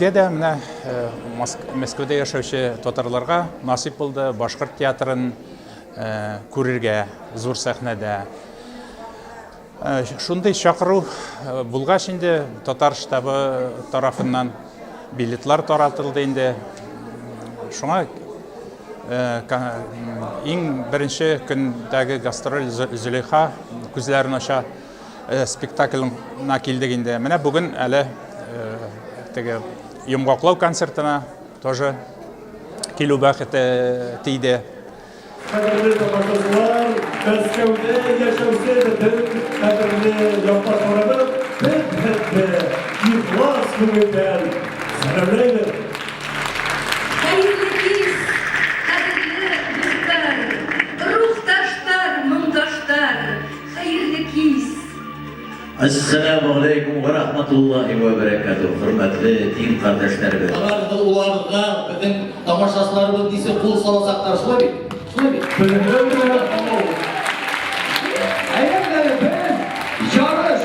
Безгә дә менә Мәскәүдә яшәүче татарларга насип булды башкорт театрын күрергә зур сәхнәдә. Шундый чакыру булгач инде татар штабы тарафыннан билетлар таратылды инде. Шуңа иң беренче көндәге гастроль Зөлейха күзләрен ача спектакльна килдек инде. Менә бүген әле теге йомгаклау концертына тоже килү бәхете тиде. Кадерле тамашачылар, Мәскәүдә яшәүче бөтен кадерле якташларыбыз, бер ихлас күңелдән сәламләйбез. Хәерле кич, кадерле дуслар, рухташлар, моңдашлар, хәерле кич. Ассаламу алейкум ва рахматуллахи ва баракатух. Хөрмәтле дин кардәшләребез. Уларга безнең тамашачыларыбыз дисе кул саласактар шулай бит. Yarış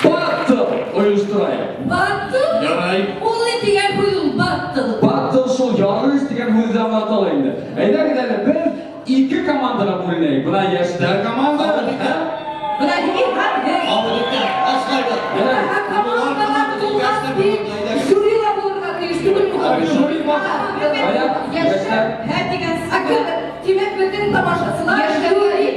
batıl uyuşturayım. Batıl? Yarayı. Ул дигән хуй batıl. Batıl şul yarış diyen hüzden atalayım. Eyler gidelim biz iki komandana bölüneyim. Buna yaşlar komanda. Бuna диген хәл. Абыйда аслайды. Командалар тулган бит. Жюрила булырга тиеш түгел бу. Жюри бак. Яшьләр. Һә дигән сакын. Тимәк бөтен тамашачылар жюри.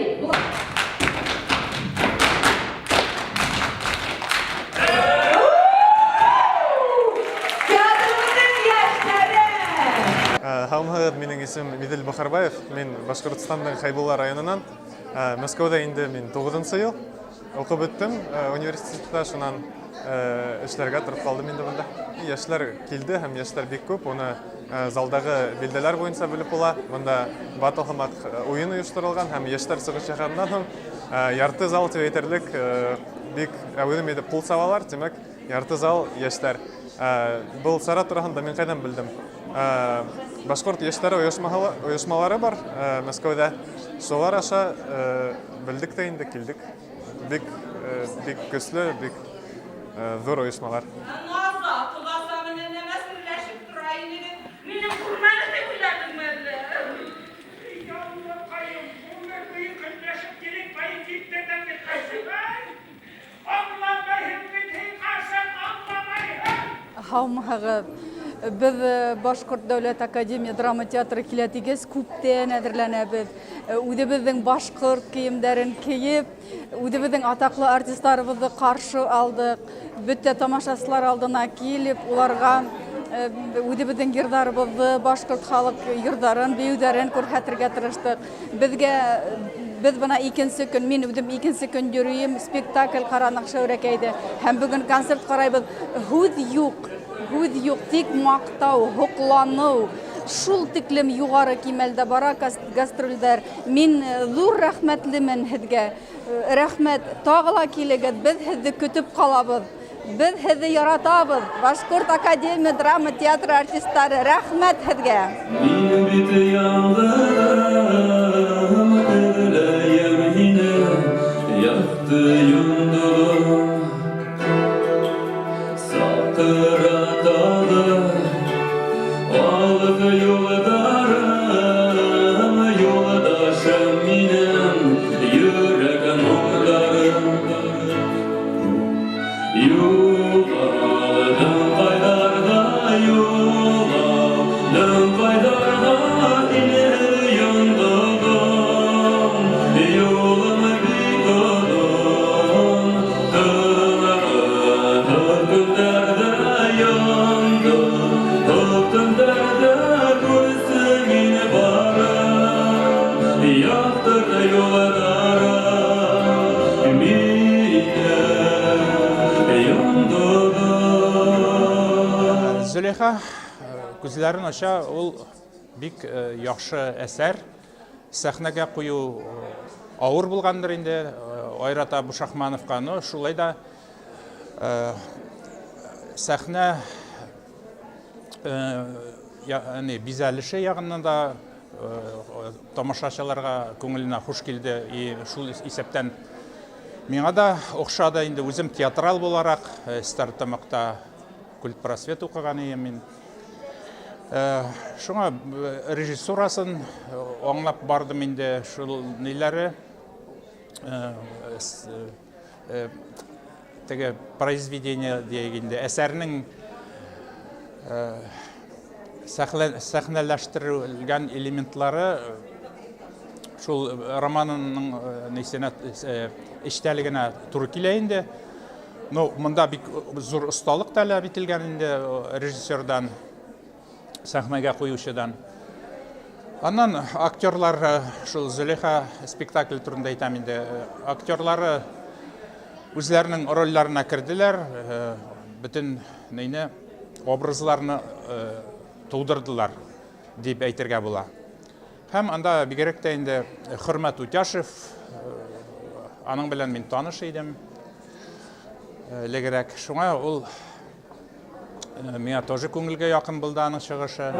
Халмағыр, менің есім Медел Бахарбаев. Мен Башқұртстанның Хайбулла районынан. Мәскәүдә инде мен 9-нчы ел оқып өттім университетта. Шунан эшләргә тұрып қалдым инде бында. Яшьләр килде һәм яшьләр бик күп. Оны залдагы билдәләр буенча белеп була. Монда батыл һәм уен оештырылган һәм яшьләр сыгыш яһаннан һәм ярты зал дип әйтерлек бик әвелем итеп кул савалар. Демәк, ярты зал яшьләр. Бұл Сара турында мен кайдан белдем. Башқұрт яшьләре оешмалары бар Мәскәүдә. Шулар аша белдек тә инде килдек. Бик көчле, бик зур оешмалар. Һаумыгыз, biz Башқұрт Дәүләт Академия драма театры киләтигез күптән әзерләнәбез. Үзебезнең башкорт киемнәрен киеп, үзебезнең атаклы артистларыбызны каршы алдык. Бөтә тамашачылар алдына килеп, уларга үзебезнең йырдарыбызны, башкорт халык йырдарын, биюләрен күрсәтергә тырыштык. Biz buna ikinci gün, min üdüm ikinci gün yürüyüm, spektakl karanlık şörekeydi. Hem bugün konsert karayız. Hud yok, tek maqtau, huklanı, şul tiklem yukarı kimelde bara gastrolder. Min zor rahmetlimin hidge, rahmet tağla kileget, biz hidi kütüp kalabız. Biz hidi yaratabız. Bashkurt Akademiya drama teatri artistleri rahmet hidge. Зөлейха күзләрен ача, ул бик яхшы әсәр. Сәхнәгә кую авыр булгандыр инде Айрат Абушахмановка. Шулай да сәхнә бизәлеше ягыннан да тамашачыларга күңеленә хуш килде. Шул исәптән миңа да охшады инде, үзем театрал буларак Стартамакта культпросвет оқыған ем мен. Шуңа режиссурасын оңлап бардым инде шул нелері теге произведение дегенде әсәрнең сәхнәләштерелгән элементлары шул романның несенә эчтәлегенә туры килә инде. Но монда бик зур осталык таләп ителгән инде режиссердан, сәхнәгә куючыдан. Аннан актерлар шул Зөлейха спектакль турында әйтәм инде. Актерлары үзләренең рольләренә керделәр, бөтен нейне образларны тудырдылар дип әйтергә була. Һәм анда бигрәк тә инде Хөрмәт Утяшев, аның белән мин таныш идем. Легерәк шуңа ул миңа тоже күңелгә якын булды аның чыгышы.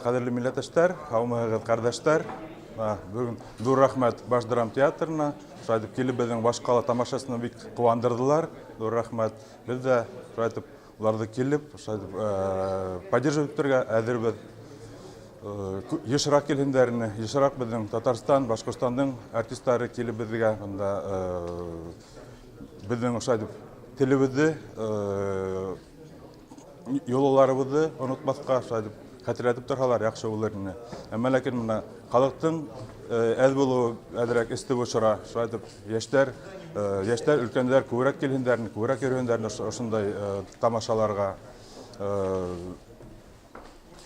Қадірлі милләттәштәр, һаумыгыз кардәштәр, бүген зур рәхмәт Баш драма театрына, шайтып килеп безнең башкала тамашасына бик куандырдылар. Зур рәхмәт. Без дә шайтып уларны килеп, шайтып поддерживать итәргә әзербез. Ешрак килгәннәрне, ешрак безнең Татарстан, Башкортстанның артистлары килеп безгә, анда безнең шайтып телебезне, юлларыбызны онытмаска шайтып хәтерләтеп торалар яхшы уларны. Әмма ләкин менә халыктың әз булуы әдрәк исте бушыра. Шайтып яшьтәр өлкәннәр күбрәк килгәннәрне, күбрәк йөргәннәрне ошондай тамашаларга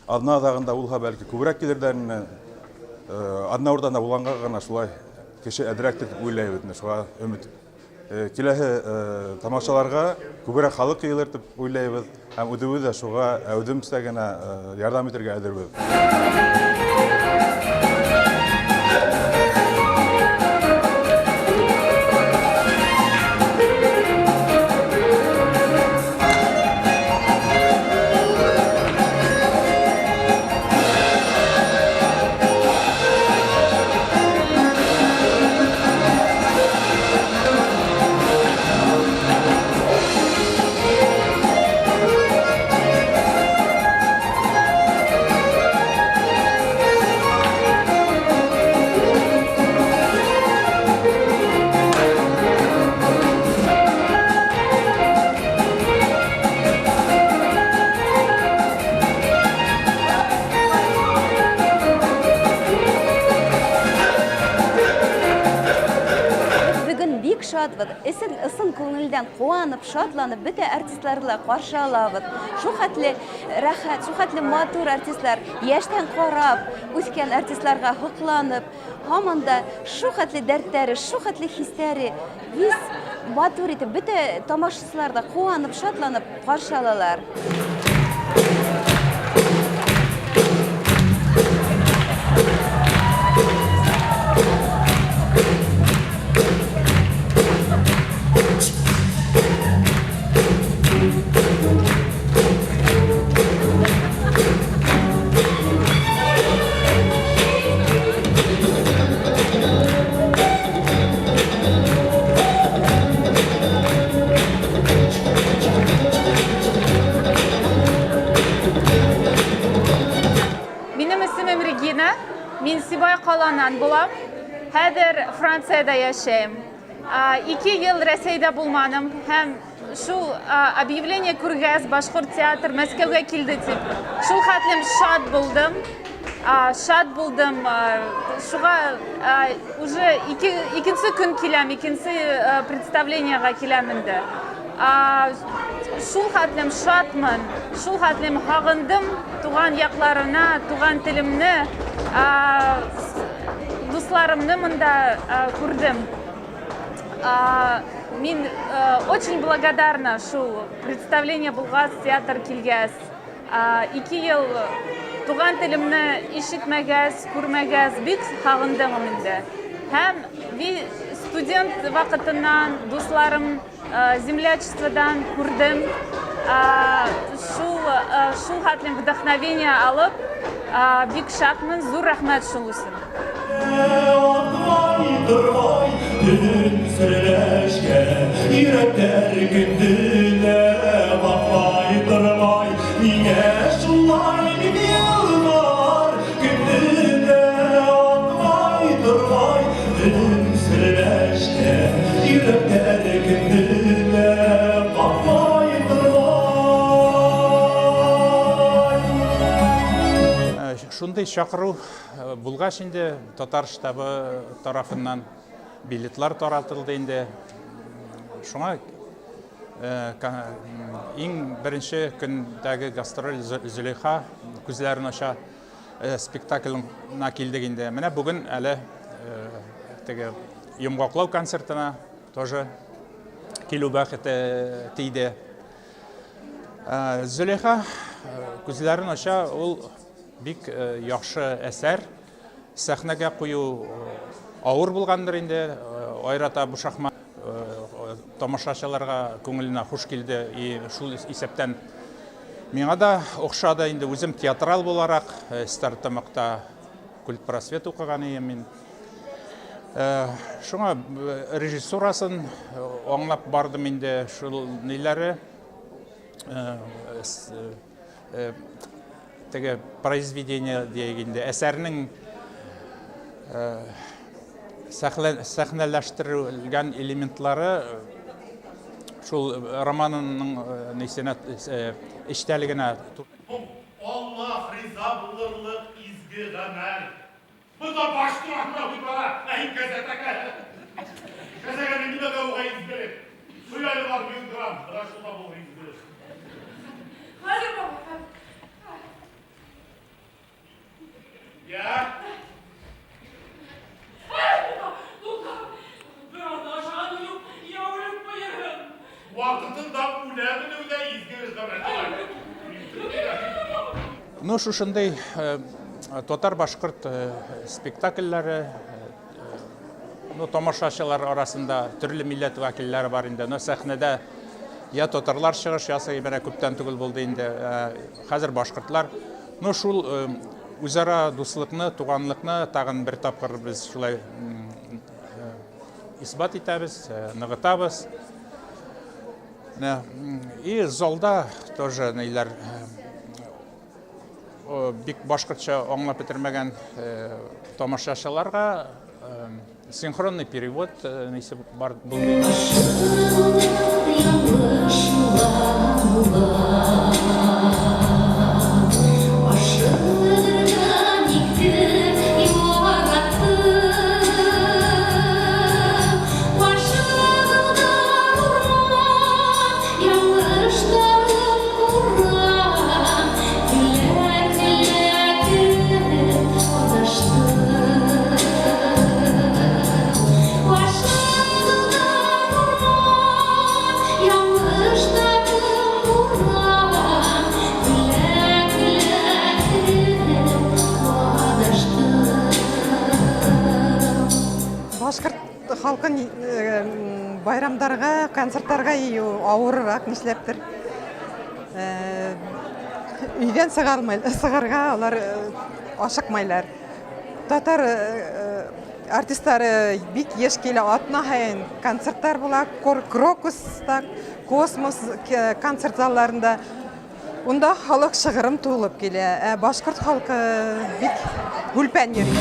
адна дагында улга бәлки күбрәк килердәрне адна урдана булганга гына шулай кеше әдрәк дип уйлайбыз. Шуңа өмет киләһе тамашаларга күбрәк халык йыелыр дип уйлайбыз. Һәм үдебез дә шуңа әүдемсә генә ярдәм итәргә әзербез. Isen күңелдән куанып, шатланып, бөтә артистларга каршы алабыз. Шу хәтле рәхәт, шу хәтле матур артистлар, яшьтән карап, үскән артистларга хокланып, һаман да шу хәтле дәртләре, шу хәтле хисләре biz матур итеп, бөтә тамашачыларда куанып, шатланып каршы алалар. Мин Сибай каланан булам. Хәзер Франциядә яшәйм. 2 ел Рәсәйдә булманым һәм шул объявление күргәч Башкорт театр Мәскәүгә килде дип. Шул хәтлем шат булдым. Шуга уже икенче көн киләм, икенче представлениегә киләм инде. Шул хәтлем шатмын, шул хәтлем һагындым туган якларына, туган телемне, дусларымны монда күрдем. Мин очень благодарна шул представление булгас, театр килгәс. 2 ел туган телемне ишетмәгәс, күрмәгәс бик һагындым инде. Һәм студент вакытыннан дусларым землячестводан күрдем. Шул хәтле вдохновение алып, бик шатмын, зур рәхмәт шул өчен. Durmay, dün süreleşken, yürekler gündüle bakmay durmay, niye şunlar gibi yıllar gündüle bakmay durmay, dün süreleşken, yürekler gündüle bakmay durmay. Шундай шақыру булгач инде татар штабы тарафыннан билетлар таратылды инде. Шуңа иң беренче көндәге гастроль Зөлейха күзләрен ача спектакльна килдек инде. Менә бүген әле теге йомгаклау концертына тоже килү бәхете тиде. Зөлейха күзләрен ача ул бик яхшы әсәр. Сәхнәгә кую авыр булгандыр инде. Айрата бу шахмат тамашачыларга күңеленә хуш килде. Шул исәптән миңа да охшады инде. Үзем театрал буларак Стартамакта культпросвет укыган идем мин. Шуңа режиссурасын аңлап бардым инде. Шул ниләре теге произведение дигәндә әсәрнең сәхнәләштерелгән элементлары шул романның эчтәлегенә. Allah rıza bulurluk izgi gamel. Bu da başturakla hübara, ehin gazeteke. Gazetenin bir de kavga izgirik. Bu yayı var 100 gram, bıraşılma bu izgirik. Hadi baba. Ya? Biraz aşağı duyup yavrum bayırım. Vakıtında uladın öyle izgirik gamel. Ну, шушындай татар-башкорт спектакльләре, тамашачылар арасында төрле милләт вәкилләре бар инде. Сәхнәдә я татарлар чыгыш ясый, менә күптән түгел булды инде. Хәзер башкортлар. Шул үзара дуслыкны, туганлыкны тагын бер тапкыр без шулай исбат итәбез, ныгытабыз. И залда тоже ниләр бик башкортча аңлап бетермәгән тамашачыларга синхронный перевод несе бар булды. Башкорт халкын байрамдарга, концертларга авыррак нишләптер. Өйдән сыгарга алар ашыкмайлар. Татар артистлары бик еш килә, атна һайын концертлар була, Крокуста, Космос концерт залларында. Унда халык шыгырым тулып килә. Башкорт халкы бик гүлпән йөри.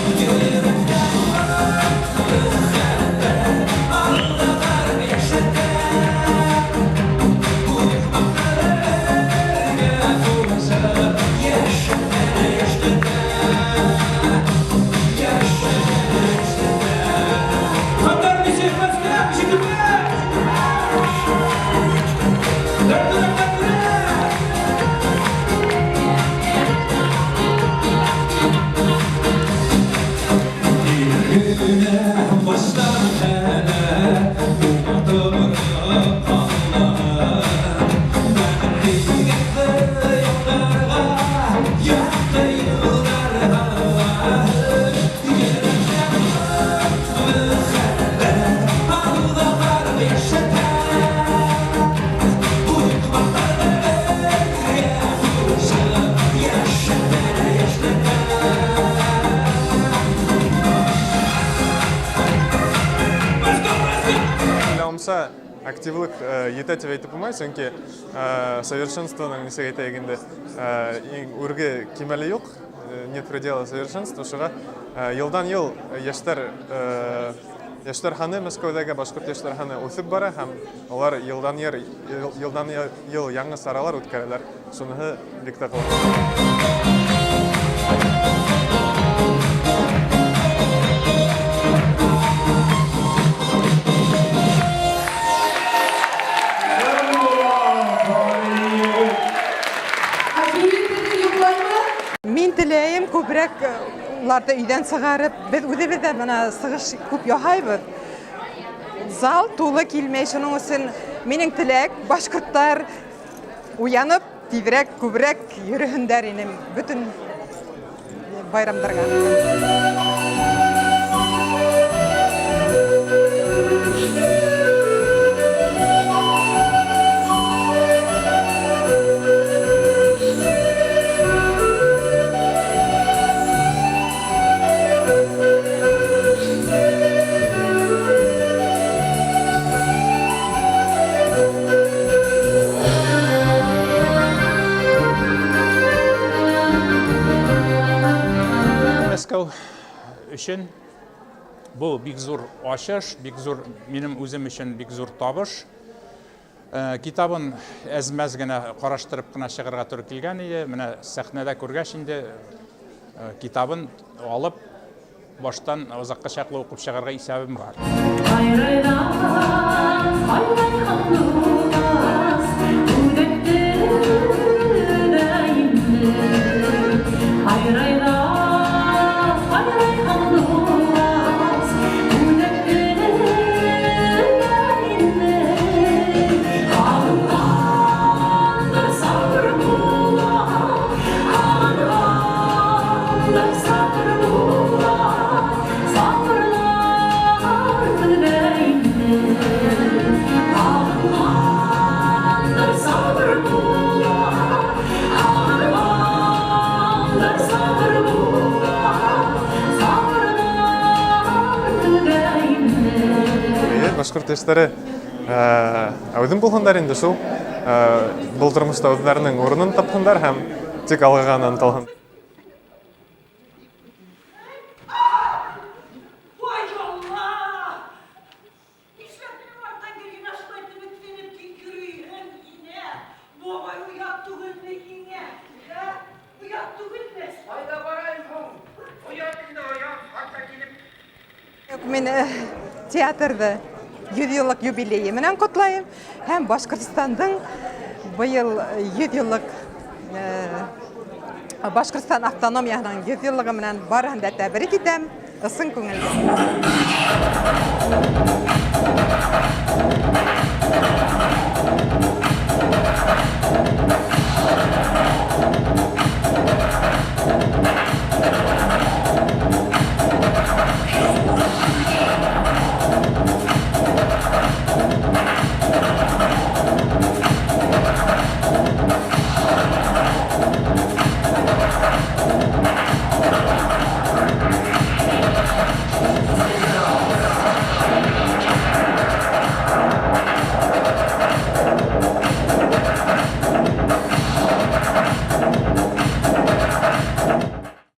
активлык ете деп айтып булмай, чөнки совершенствоның нисеге әйтәгендә үрге кимәле юк, нет предела совершенства. Шуңа елдан ел яшьтәр ханы Мәскәүдәге башкорт яшьтәр ханы үсеп бара һәм алар елдан ел яңа саралар үткәрәләр. Шуныһы бик тә Мин теләйем күбрәк уларда өйдән сыгарып, без үзебездә менә сыгыш күп яһайбыз. Зал тулы килмәй, шуның өчен минең теләк башкортлар уянып, тизрәк, күбрәк йөрүһендәр инем бөтен байрамнарга. Мәскәү өчен бу бик зур ачыш, бик зур минем үзем өчен бик зур табыш. Китабын әзмәз генә караштырып кына чыгарга туры килгән иде. Менә сәхнәдә күргәч инде китабын алып баштан озакка чаклы укып чыгарга исәбем бар. Башкорт яшьтәре әүдем булганнар инде шул. Бу тормышта үзләренең урынын тапканнар һәм тик алга ынтылган. Мен театрда 100 еллык юбилейы менән котлайым һәм Башкортстандың быел 100 еллык Башкортстан автономиясының 100 еллыгы менән барыһын да тәбрик итәм. Ысын күңелдән.